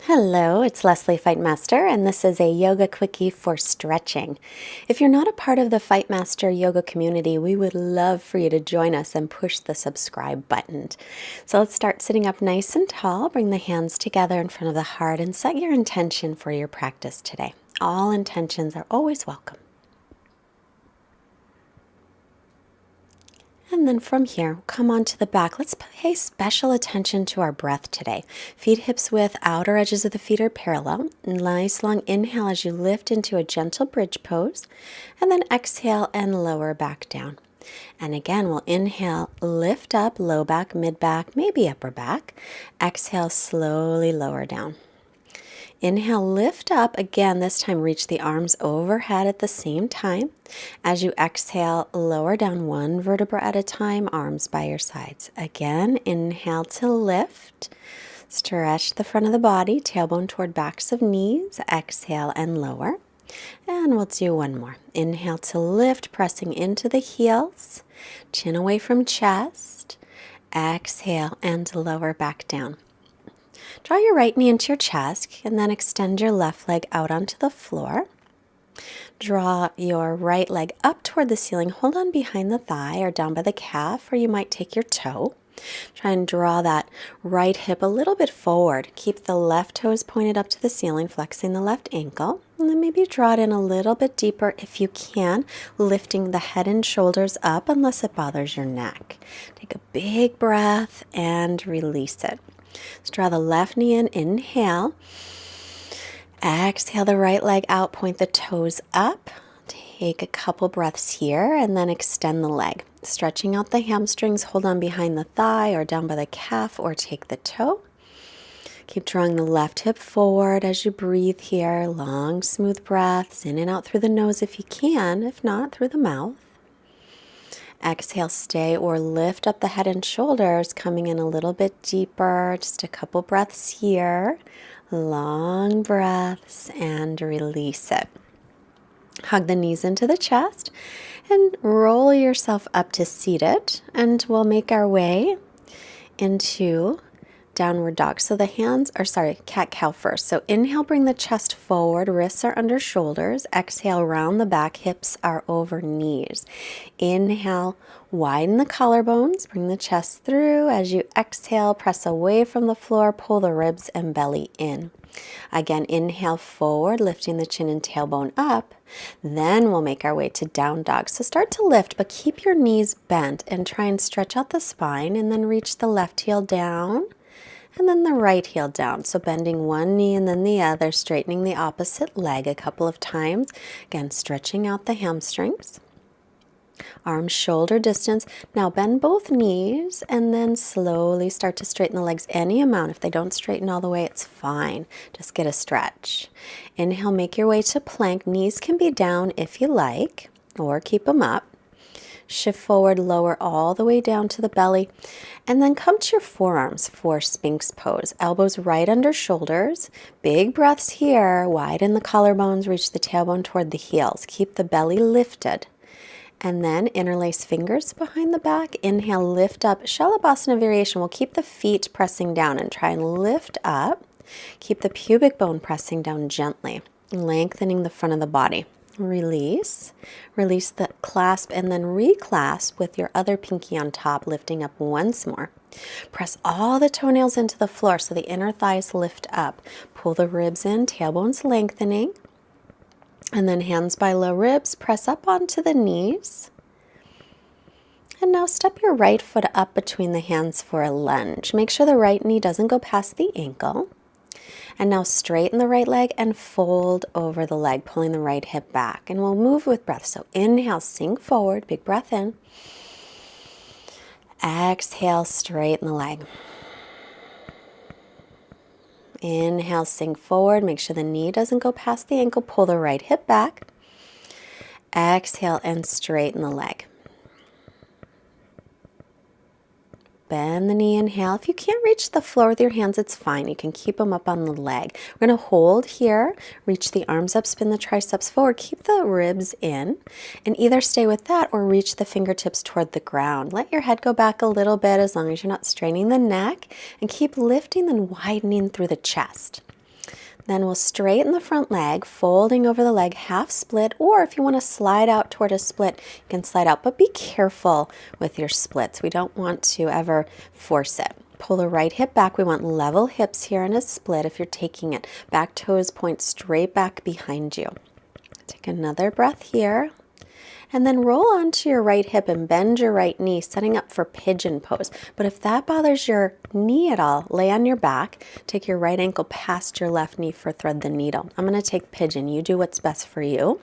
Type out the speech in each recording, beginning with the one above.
Hello, it's Leslie Fight Master, and this is a yoga quickie for stretching. If you're not a part of the Fight Master yoga community, we would love for you to join us and push the subscribe button. So let's start sitting up nice and tall. Bring the hands together in front of the heart and set your intention for your practice today. All intentions are always welcome. And then from here, come onto the back. Let's pay special attention to our breath today. Feet hips width, outer edges of the feet are parallel. Nice long inhale as you lift into a gentle bridge pose. And then exhale and lower back down. And again, we'll inhale, lift up, low back, mid back, maybe upper back. Exhale, slowly lower down. Inhale, lift up. Again, this time reach the arms overhead at the same time. As you exhale, lower down one vertebra at a time, arms by your sides. Again, inhale to lift. Stretch the front of the body, tailbone toward backs of knees. Exhale and lower. And we'll do one more. Inhale to lift, pressing into the heels. Chin away from chest. Exhale and lower back down. Draw your right knee into your chest and then extend your left leg out onto the floor. Draw your right leg up toward the ceiling. Hold on behind the thigh or down by the calf, or you might take your toe. Try and draw that right hip a little bit forward. Keep the left toes pointed up to the ceiling, flexing the left ankle. And then maybe draw it in a little bit deeper if you can, lifting the head and shoulders up unless it bothers your neck. Take a big breath and release it. Let's draw the left knee in, inhale. Exhale the right leg out, point the toes up. Take a couple breaths here and then extend the leg. Stretching out the hamstrings, hold on behind the thigh or down by the calf or take the toe. Keep drawing the left hip forward as you breathe here. Long, smooth breaths in and out through the nose if you can, if not through the mouth. Exhale, stay or lift up the head and shoulders, coming in a little bit deeper. Just a couple breaths here. Long breaths and release it. Hug the knees into the chest and roll yourself up to seated. And we'll make our way into downward dog. So the hands are, cat-cow first. So inhale, bring the chest forward, wrists are under shoulders. Exhale, round the back, hips are over knees. Inhale, widen the collarbones, bring the chest through. As you exhale, press away from the floor, pull the ribs and belly in. Again, inhale forward, lifting the chin and tailbone up. Then we'll make our way to down dog. So start to lift, but keep your knees bent and try and stretch out the spine and then reach the left heel down. And then the right heel down. So bending one knee and then the other, straightening the opposite leg a couple of times. Again, stretching out the hamstrings. Arms shoulder distance. Now bend both knees and then slowly start to straighten the legs any amount. If they don't straighten all the way, it's fine. Just get a stretch. Inhale, make your way to plank. Knees can be down if you like, or keep them up. Shift forward, lower all the way down to the belly, and then come to your forearms for Sphinx pose. Elbows right under shoulders. Big breaths here. Widen the collarbones, reach the tailbone toward the heels. Keep the belly lifted. And then interlace fingers behind the back. Inhale, lift up. Shalabhasana variation. We'll keep the feet pressing down and try and lift up. Keep the pubic bone pressing down gently, lengthening the front of the body. Release. Release the clasp and then reclasp with your other pinky on top, lifting up once more. Press all the toenails into the floor so the inner thighs lift up. Pull the ribs in, tailbones lengthening. And then hands by low ribs, press up onto the knees. And now step your right foot up between the hands for a lunge. Make sure the right knee doesn't go past the ankle. And now straighten the right leg and fold over the leg, pulling the right hip back. And we'll move with breath. So inhale, sink forward, big breath in. Exhale, straighten the leg. Inhale, sink forward. Make sure the knee doesn't go past the ankle. Pull the right hip back. Exhale and straighten the leg. Bend the knee, inhale. If you can't reach the floor with your hands, it's fine. You can keep them up on the leg. We're going to hold here, reach the arms up, spin the triceps forward, keep the ribs in, and either stay with that or reach the fingertips toward the ground. Let your head go back a little bit as long as you're not straining the neck, and keep lifting and widening through the chest. Then we'll straighten the front leg, folding over the leg, half split, or if you want to slide out toward a split, you can slide out, but be careful with your splits. We don't want to ever force it. Pull the right hip back. We want level hips here in a split if you're taking it. Back toes point straight back behind you. Take another breath here. And then roll onto your right hip and bend your right knee, setting up for pigeon pose. But if that bothers your knee at all, lay on your back, take your right ankle past your left knee for thread the needle. I'm going to take pigeon. You do what's best for you.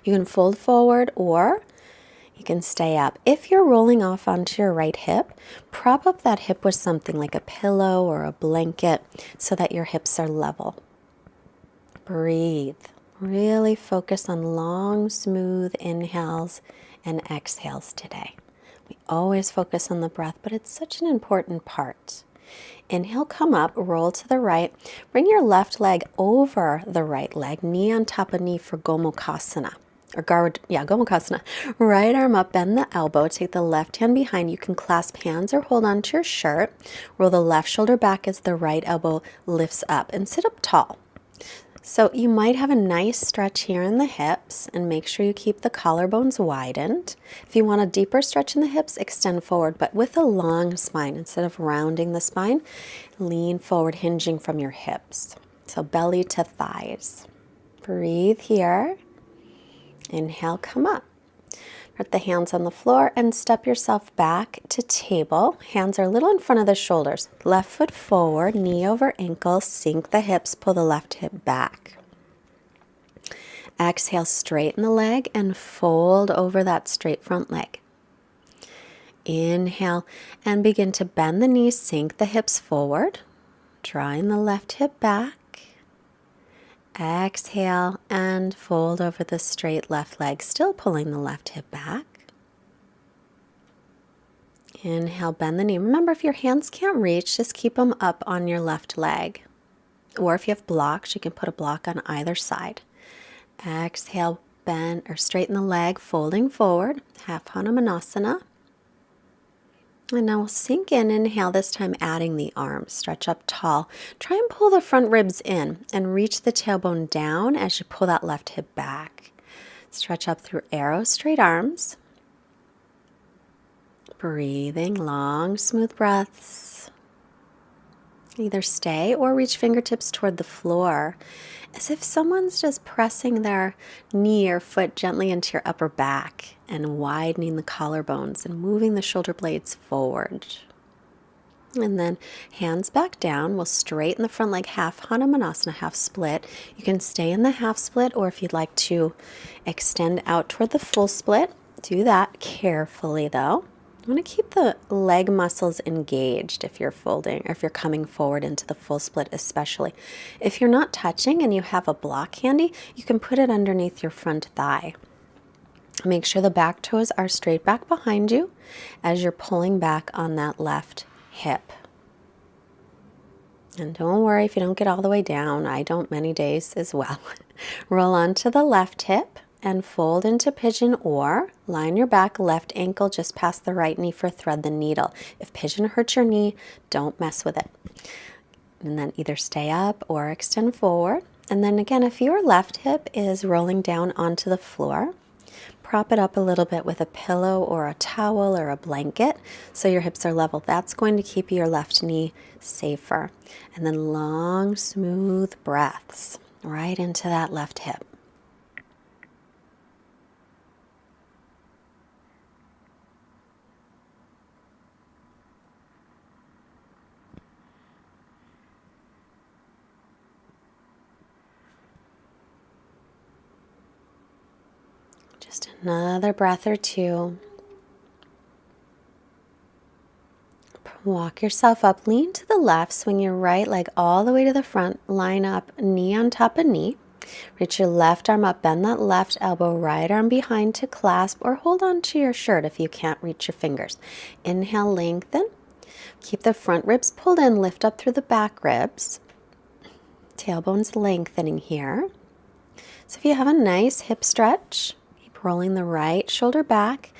You can fold forward or you can stay up. If you're rolling off onto your right hip, prop up that hip with something like a pillow or a blanket so that your hips are level. Breathe. Really focus on long, smooth inhales and exhales today. We always focus on the breath, but it's such an important part. Inhale, come up, roll to the right. Bring your left leg over the right leg, knee on top of knee for Gomukhasana. Gomukhasana. Right arm up, bend the elbow, take the left hand behind. You can clasp hands or hold onto your shirt. Roll the left shoulder back as the right elbow lifts up and sit up tall. So you might have a nice stretch here in the hips and make sure you keep the collarbones widened. If you want a deeper stretch in the hips, extend forward, but with a long spine. Instead of rounding the spine, lean forward, hinging from your hips. So belly to thighs. Breathe here. Inhale, come up. Put the hands on the floor and step yourself back to table. Hands are a little in front of the shoulders. Left foot forward, knee over ankle, sink the hips, pull the left hip back. Exhale, straighten the leg and fold over that straight front leg. Inhale and begin to bend the knees, sink the hips forward, drawing the left hip back. Exhale and fold over the straight left leg, still pulling the left hip back. Inhale, bend the knee. Remember, if your hands can't reach, just keep them up on your left leg. Or if you have blocks, you can put a block on either side. Exhale, bend or straighten the leg, folding forward, half Hanumanasana. And now we'll sink in, inhale, this time adding the arms. Stretch up tall. Try and pull the front ribs in and reach the tailbone down as you pull that left hip back. Stretch up through arrow, straight arms. Breathing, long, smooth breaths. Either stay or reach fingertips toward the floor as if someone's just pressing their knee or foot gently into your upper back and widening the collarbones and moving the shoulder blades forward. And then hands back down. We'll straighten the front leg, half Hanumanasana, half split. You can stay in the half split, or if you'd like to extend out toward the full split, do that carefully though. You want to keep the leg muscles engaged if you're folding or if you're coming forward into the full split especially. If you're not touching and you have a block handy, you can put it underneath your front thigh. Make sure the back toes are straight back behind you as you're pulling back on that left hip. And don't worry if you don't get all the way down. I don't many days as well. Roll onto the left hip and fold into pigeon, or line your back, left ankle just past the right knee for thread the needle. If pigeon hurts your knee, don't mess with it. And then either stay up or extend forward. And then again, if your left hip is rolling down onto the floor, prop it up a little bit with a pillow or a towel or a blanket so your hips are level. That's going to keep your left knee safer. And then long, smooth breaths right into that left hip. Just another breath or two. Walk yourself up, lean to the left, swing your right leg all the way to the front, line up, knee on top of knee. Reach your left arm up, bend that left elbow, right arm behind to clasp, or hold on to your shirt if you can't reach your fingers. Inhale, lengthen. Keep the front ribs pulled in, lift up through the back ribs. Tailbone's lengthening here. So if you have a nice hip stretch, rolling the right shoulder back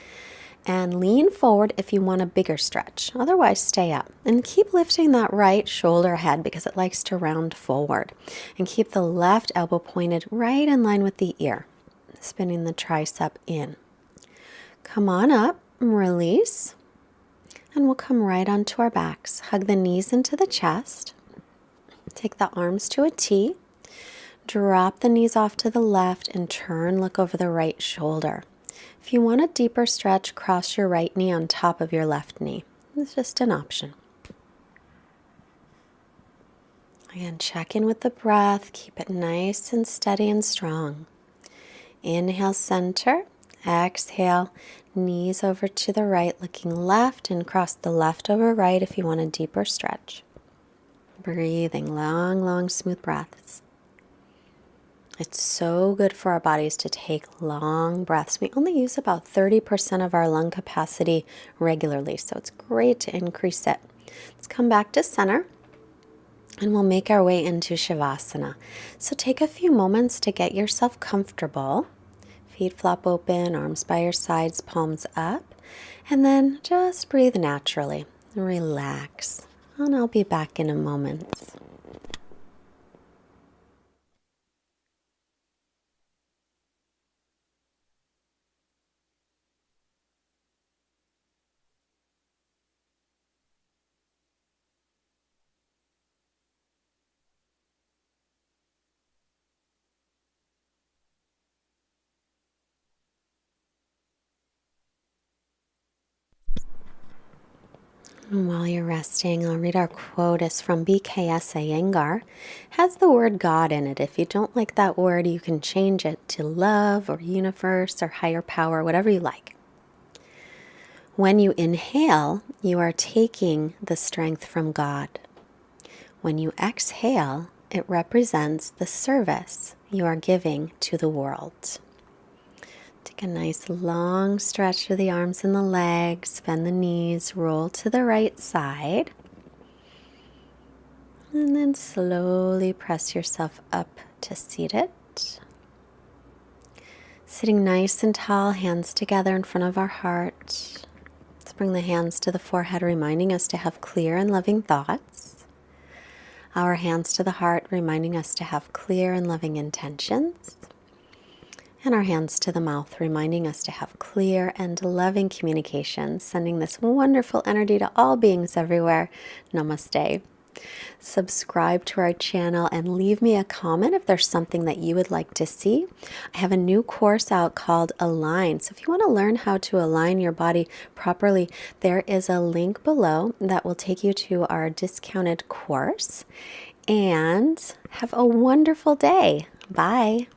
And lean forward if you want a bigger stretch. Otherwise, stay up. And keep lifting that right shoulder head because it likes to round forward. And keep the left elbow pointed right in line with the ear. Spinning the tricep in. Come on up, release. And we'll come right onto our backs. Hug the knees into the chest. Take the arms to a T. Drop the knees off to the left and turn, look over the right shoulder. If you want a deeper stretch, cross your right knee on top of your left knee. It's just an option. Again, check in with the breath. Keep it nice and steady and strong. Inhale, center. Exhale, knees over to the right, looking left, and cross the left over right if you want a deeper stretch. Breathing long, long, smooth breaths. It's so good for our bodies to take long breaths. We only use about 30% of our lung capacity regularly, so it's great to increase it. Let's come back to center, and we'll make our way into Shavasana. So take a few moments to get yourself comfortable. Feet flop open, arms by your sides, palms up, and then just breathe naturally. Relax, and I'll be back in a moment. And while you're resting, I'll read our quote. It's from BKS Iyengar. It has the word God in it. If you don't like that word, you can change it to love or universe or higher power, whatever you like. When you inhale, you are taking the strength from God. When you exhale, it represents the service you are giving to the world. Take a nice long stretch of the arms and the legs, bend the knees, roll to the right side. And then slowly press yourself up to seated. Sitting nice and tall, hands together in front of our heart. Let's bring the hands to the forehead, reminding us to have clear and loving thoughts. Our hands to the heart, reminding us to have clear and loving intentions. And our hands to the mouth, reminding us to have clear and loving communication, sending this wonderful energy to all beings everywhere. Namaste. Subscribe to our channel and leave me a comment if there's something that you would like to see. I have a new course out called Align. So if you want to learn how to align your body properly, there is a link below that will take you to our discounted course. And have a wonderful day. Bye.